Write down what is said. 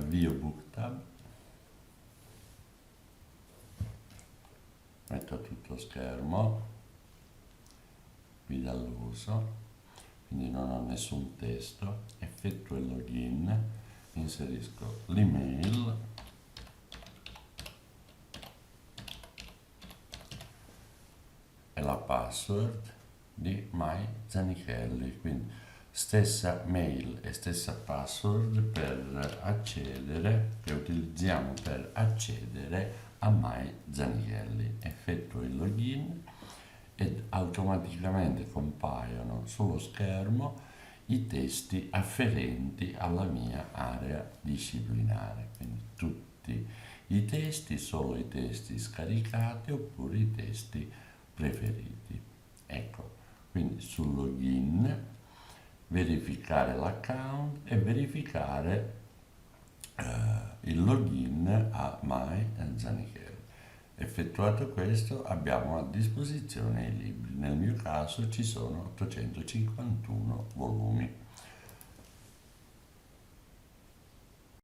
avvio BookTab, metto tutto schermo, guida all'uso, quindi non ho nessun testo, effettuo il login, inserisco l'email e la password di MyZanichelli, quindi stessa mail e stessa password per accedere, che utilizziamo per accedere a MyZanichelli. Effettuo il login ed automaticamente compaiono sullo schermo i testi afferenti alla mia area disciplinare, quindi tutti i testi, solo i testi scaricati oppure i testi preferiti. Ecco, quindi sul login verificare l'account e verificare il login a MyZanichelli. Effettuato questo abbiamo a disposizione i libri, nel mio caso ci sono 851